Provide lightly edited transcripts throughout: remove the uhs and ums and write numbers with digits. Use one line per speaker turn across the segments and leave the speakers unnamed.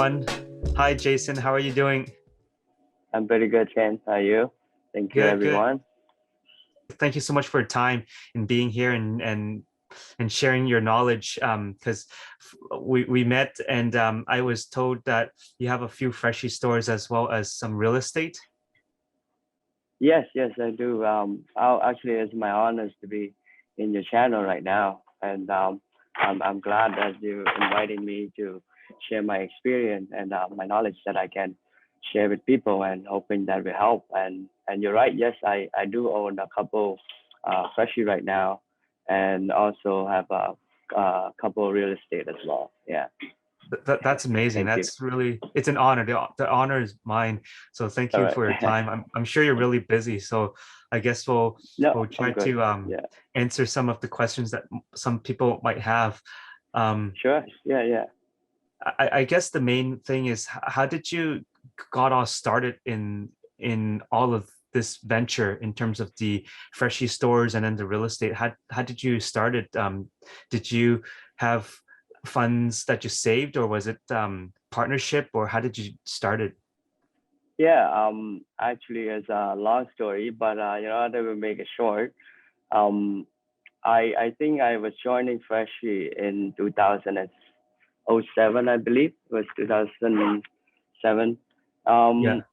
everyone. Hi, Jason. How are you doing?
I'm pretty good, Caine. How are you? Thank you,
Good, good.
everyone.
Thank you so much for your time and being here and sharing your knowledge. Because we met and I was told that you have a few Freshie stores as well as some real estate.
Yes, yes, I do. Actually, it's my honor to be in your channel right now, and I'm glad that you invited me to share my experience and my knowledge that I can share with people, and hoping that will help. And you're right. Yes, I do own a couple freshie right now, and also have a couple real estate as well. Yeah.
That's amazing.
Thank you.
That's really, it's an honor. The honor is mine. So thank
All
you
right.
for your time. I'm sure you're really busy. So I guess we'll
No,
try
I'm good.
to
Yeah.
answer some of the questions that some people might have. Um,
Sure. Yeah. Yeah.
I guess the main thing is how did you got all started in all of this venture in terms of the Freshie stores and then the real estate? How did you start it? Did you have funds that you saved, or was it partnership, or how did you start it?
Yeah, actually, it's a long story, but I will make it short. Um, I think I was joining Freshie in 2007, I believe. It was 2007.
Yeah.
Um,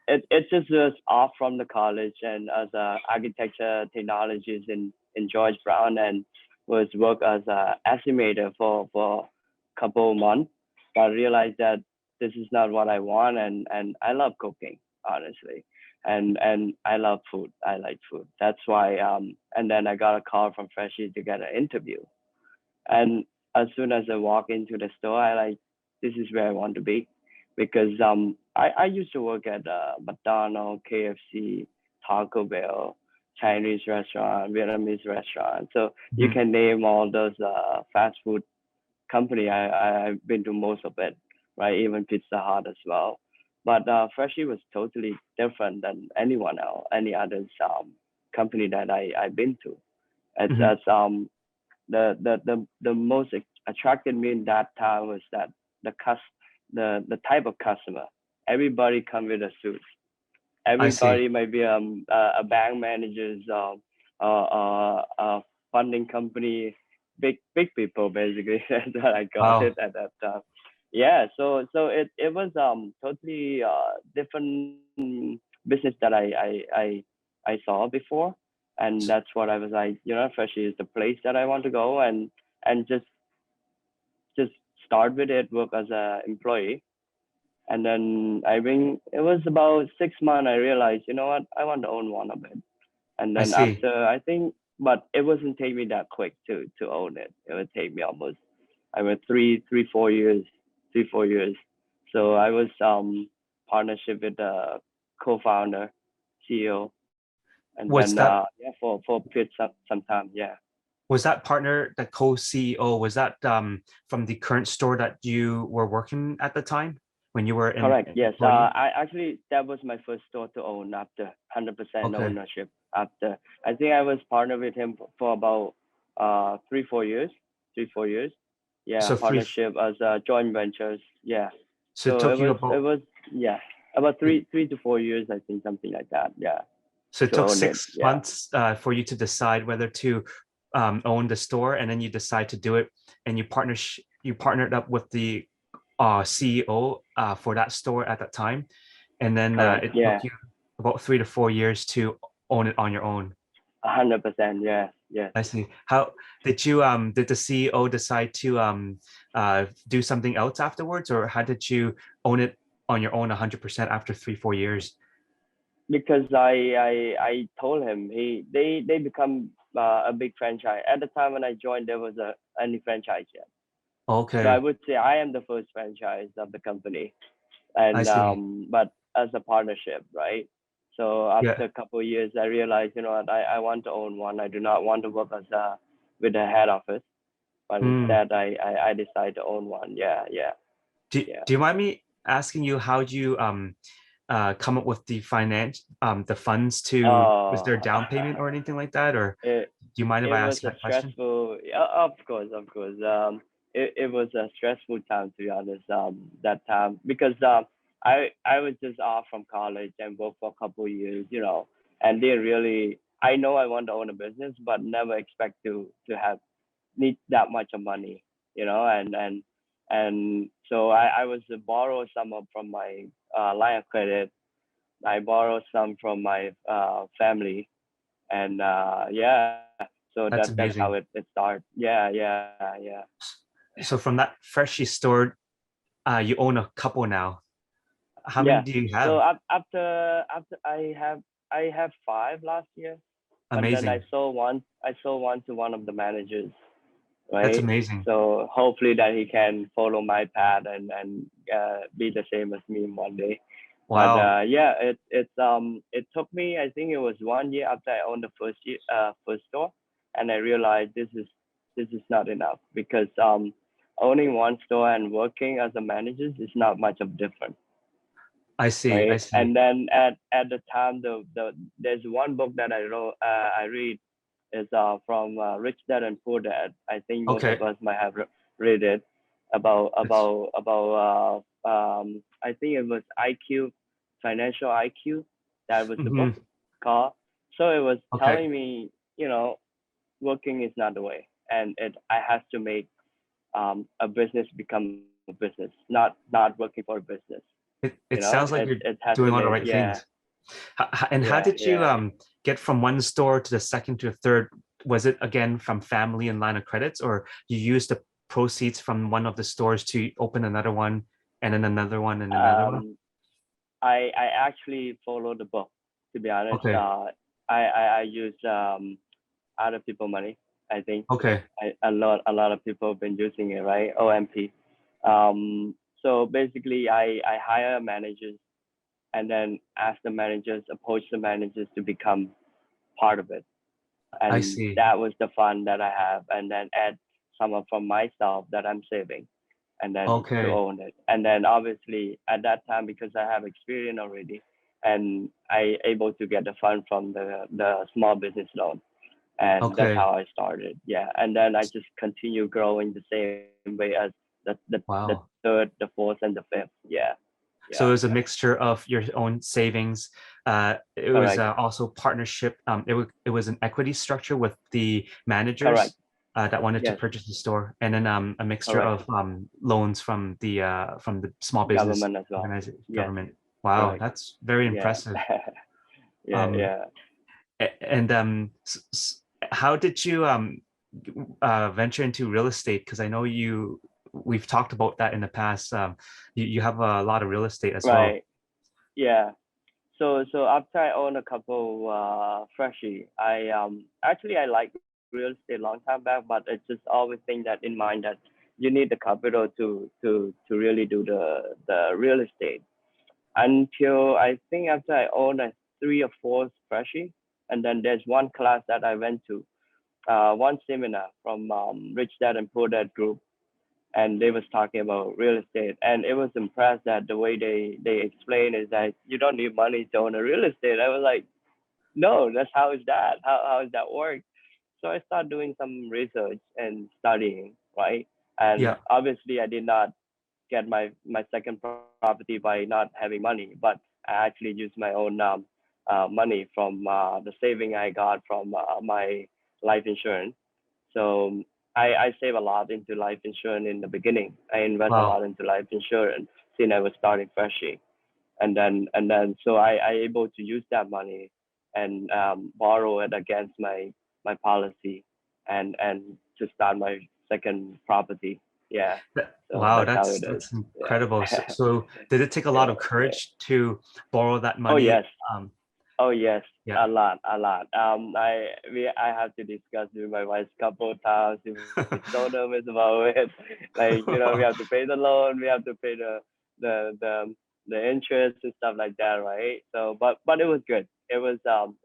it just was off from the college and as a architecture technologist in George Brown, and was work as a estimator for a couple of months. But I realized that this is not what I want, and I love cooking, honestly, and I love food. I like food. That's why and then I got a call from Freshie to get an interview. And as soon as I walk into the store, I like, this is where I want to be, because I used to work at McDonald's, KFC, Taco Bell, Chinese restaurant, Vietnamese restaurant. So you
Mhm.
can name all those fast food company. I've been to most of it, right? Even Pizza Hut as well. But Freshie was totally different than anyone else, any other company that I've been to. It's
Mhm.
as the most attracted me in that time was that the type of customer. Everybody come with a suit.
I see.
Everybody might be a bank manager's funding company, big people basically. That's what I got
Wow.
it at that time. Yeah, so it was totally different business that I saw before, and that's what I was like, Freshie is the place that I want to go, and just start with it, work as a employee. And then it was about 6 months, I realized, you know what, I want to own one of it. And
I
then
see.
after, I think, but it wasn't take me that quick to own it. It would take me almost, I went 4 years, 4 years. So I was partnership with the co-founder, CEO, and
Was
then
that
yeah, for a period some time, yeah.
was that partner, the co-CEO, was that from the current store that you were working at the time when you were an
Correct. Yes.
employee?
I actually, that was my first store to own after 100%
Okay.
ownership. After, I think I was partnered with him for about 3 4 years, 3 4 years. Yeah,
So three,
partnership as joint ventures. Yeah.
so it
So
took you
it
about,
was yeah, about
it,
three to 4 years, I think, something like that. Yeah,
so it
to
took
own it.
six
Yeah.
months for you to decide whether to own the store, and then you decide to do it, and you partnered up with the CEO for that store at that time, and then
Correct.
it
Yeah.
took you about 3 to 4 years to own it on your own.
100%. Yes. Yes.
I see. How did the CEO decide to do something else afterwards, or how did you own it on your own 100% after 3 4 years?
Because I told him they become a big franchise. At the time when I joined, there was a any franchise yet. So I
Okay,
would say I am the first franchise of the company,
I
and
see.
but as a partnership, right? So
Yeah.
after a couple of years, I realized, what, I want to own one. I do not want to work as a with a head office, but
Hmm.
instead I decide to own one. Yeah, yeah, yeah.
Do you mind me asking you how you come up with the finance the funds to, was there a
Oh,
down payment or anything like that, or
it
do you mind if
it
I
was
ask
a
that question?
stressful. Yeah, of course, of course. it was a stressful time, to be honest. That time because I was just off from college and worked for a couple of years, and didn't really. I know I want to own a business, but never expect to have need that much of money, and so I was to borrow some from my line of credit. I borrowed some from my family, and yeah, so
That's
that's how
amazing.
it started. Yeah, yeah.
So from that Freshie store, you own a couple now. How many
Yeah.
do you
So
have?
after I have five last year, but then I
Amazing.
sold one. I sold one to one of the managers,
That's
right?
amazing.
So hopefully that he can follow my path and be the same as me one day. But
Wow.
yeah, it took me, I think it was 1 year after I owned the first store, and I realized this is not enough because owning one store and working as a manager is not much of difference,
I see. I
right?
see.
And then at the time, there's one book that I read is from Rich Dad and Poor Dad. I think most of
Okay.
us might have read it about
That's
I think it was IQ, financial IQ. That was the book
mhm.
called. So it was
Okay.
telling me, working is not the way, and I have to make a business become a business, not working for a business.
It sounds like you're
It has to
doing all the
make,
right
yeah,
things. And how did you
yeah.
get from one store to the second to the third? Was it again from family and line of credits, or you used the proceeds from one of the stores to open another one and then another one and another one?
Um, I actually follow the book. To be honest,
Okay.
I use other people money. I think
Okay.
a lot of people have been using it, right? OMP. So basically, I hire managers and then ask the managers, approach the managers to become part of it,
I
and
see.
that was the fun that I have, and then add some of from myself that I'm saving, and then to
Okay.
own it. And then obviously at that time, because I have experience already, and I able to get the fund from the small business loan, and that's
Okay.
how I started. Yeah, and then I just continue growing the same way as the
Wow.
third, the fourth, and the fifth. Yeah,
So it was a
yeah.
mixture of your own savings. It was
Correct,
also partnership. It was an equity structure with the
correct.
managers that wanted to
Yes,
purchase the store, and then a mixture
correct.
of loans from the small business
Government as well.
organization
Yes,
government. Wow,
correct.
that's very
Yeah,
impressive.
yeah,
Um,
yeah.
and how did you venture into real estate? Because I know we've talked about that in the past. You have a lot of real estate as well.
Right. Yeah. So after I own a couple Freshie, I actually I like real estate long time back, but it's just always think that in mind that you need the capital to really do the real estate. Until I think after I own a three or four Freshie, and then there's one class that I went to, one seminar from Rich Dad and Poor Dad group, and they was talking about real estate, and it was impressed that the way they explain is that you don't need money to own a real estate. I was like, no, that's how is that? How is that work? So I started doing some research and studying, right? And
Yeah.
obviously I did not get my second property by not having money, but I actually used my own money from the saving I got from my life insurance. So I save a lot into life insurance in the beginning. I invest a
Wow.
lot into life insurance since I was starting Freshie, and then so I able to use that money and borrow it against my policy, and to start my second property. Yeah, so
Wow,
that's how it is.
that's
Yeah,
incredible. So did it take a lot
yeah,
of
yeah.
courage to borrow that
Oh
money?
yes, oh yes,
Yeah.
a lot, a lot. I have to discuss with my wife a couple of times. She was so nervous about it. Like, we have to pay the loan, we have to pay the the the interest and stuff like that, right? So, but it was good. It was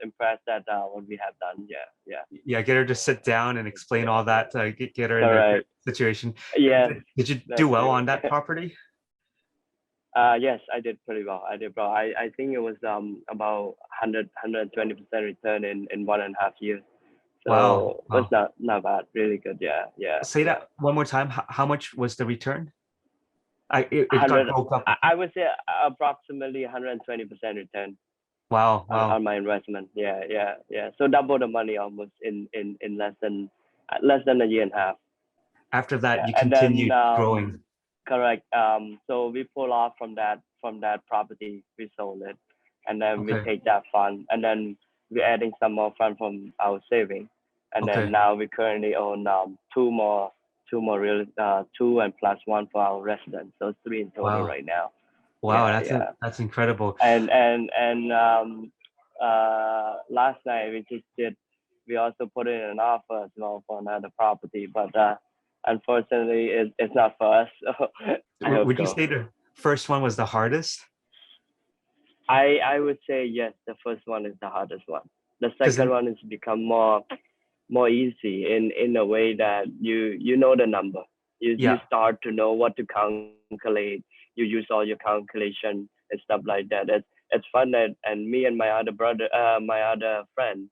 impressed at what we have done. Yeah, yeah,
Yeah, get her to sit down and explain
yeah.
all that, get her in the
Correct.
situation.
Yes,
Did you do
that's
well
true.
on that property?
Yes, I did pretty well. I did well. I think it was about 120% return in 1.5 years.
Wow.
So it was
Wow.
not bad, really good. Yeah, yeah,
Say
yeah.
that one more time. How much was the return? It got
100,
broke up.
I would say approximately 120% return
Wow. Wow.
on my investment. Yeah, yeah, yeah. So double the money almost in less than a year and a half.
After that,
Yeah,
you
and then
continued growing.
correct. So we pull off from that property. We sold it, and then we
Okay.
take that fund, and then we're adding some more fund from our saving, and then
Okay.
now we currently own two and plus one for our residents. So three in total
Wow.
right now.
Wow.
Yeah, yeah.
That's incredible.
Last night we just did. We also put in an offer as well for another property, but unfortunately, it's not for us. So I hope
Would you
so.
say the first one was the hardest?
I would say yes. The first one is the hardest one. The
Because
second one has become more easy in a way that you know the number. You
yeah,
start to know what to calculate. You use all your calculation and stuff like that. It's fun, and me and my other brother, my other friend,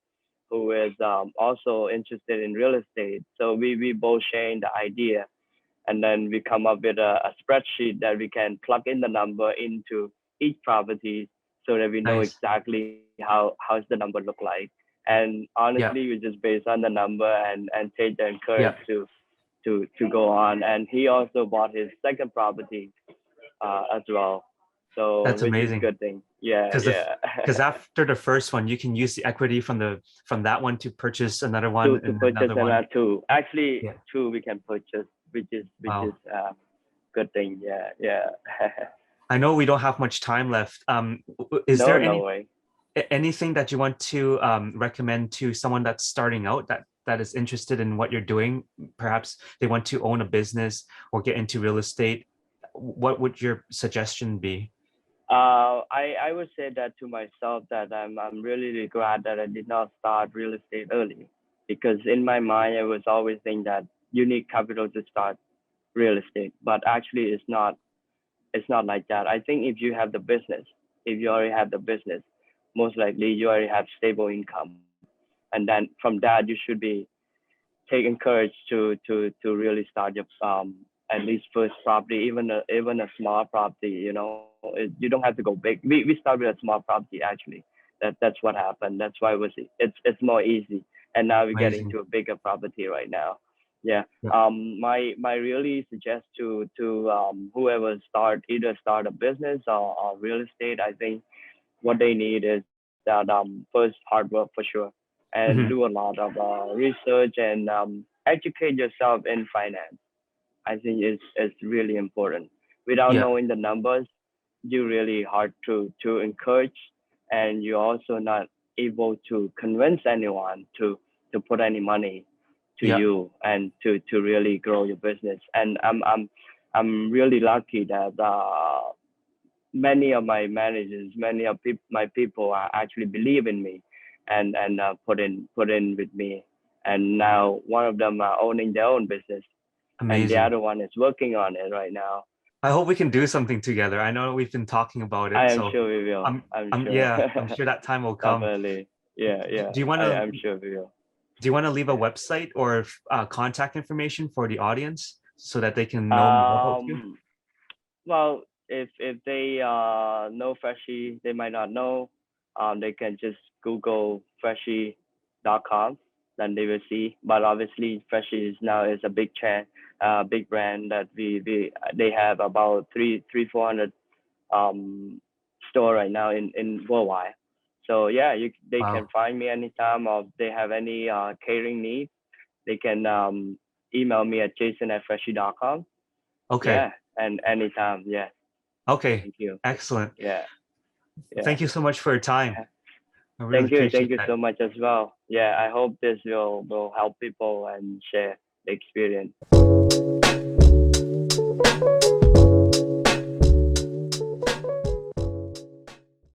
who is also interested in real estate. So we both sharing the idea, and then we come up with a spreadsheet that we can plug in the number into each property so that we know
nice.
exactly how's the number look like. And
Yeah,
honestly, we just based on the number and take the encourage
yeah.
to go on. And he also bought his second property as well, so
That's
which is
amazing.
good thing. Yeah,
Because
yeah.
because after the first one, you can use the equity from that one to purchase another one
To
and
purchase
another one.
another two. Actually,
Yeah.
two we can purchase, which is
Wow.
good thing. Yeah, yeah.
I know we don't have much time left. Is
No,
there
no way.
anything that you want to recommend to someone that's starting out that is interested in what you're doing? Perhaps they want to own a business or get into real estate. What would your suggestion be?
I would say that to myself that I'm really glad that I did not start real estate early, because in my mind I was always thinking that you need capital to start real estate, but actually it's not like that. I think if you have the business, if you already have the business, most likely you already have stable income, and then from that you should be taking courage to really start your at least first property, even a small property. You don't have to go big. We start with a small property actually. That's what happened. That's why it's more easy. And now we're getting
Amazing.
to a bigger property right now. Yeah.
Yeah.
My really suggest to whoever start a business or real estate. I think what they need is that first hard work for sure, and
Mhm.
do a lot of research and educate yourself in finance. I think it's really important. Without
Yeah.
knowing the numbers, you really hard to encourage, and you're also not able to convince anyone to put any money to
Yeah.
you and to really grow your business. And I'm really lucky that many of my managers, many of my people are actually believe in me, and put in with me. And now one of them are owning their own business, and the
Amazing.
other one is working on it right now.
I hope we can do something together. I know we've been talking about
I
it,
am
so
sure we will. I'm sure.
yeah, I'm sure that time will come.
Definitely. Yeah, yeah.
Do you want to
I'm sure we will.
do you want to leave a website or contact information for the audience so that they can know more about you?
Um, well, if they know Freshie, they might not know. They can just Google Freshie.com, then they will see. But obviously, Freshie is a big brand that we they have about three 400 um store right now in worldwide. So yeah, they can
Wow.
find me anytime, or if they have any catering needs, they can email me at jason@freshie.com.
Okay.
Yeah, and anytime. Yeah.
Okay.
Thank you.
Excellent.
Yeah. Yeah.
Thank you so much for your time. I really
Thank
appreciate
you
that.
so much as well. Yeah, I hope this will help people and share the experience.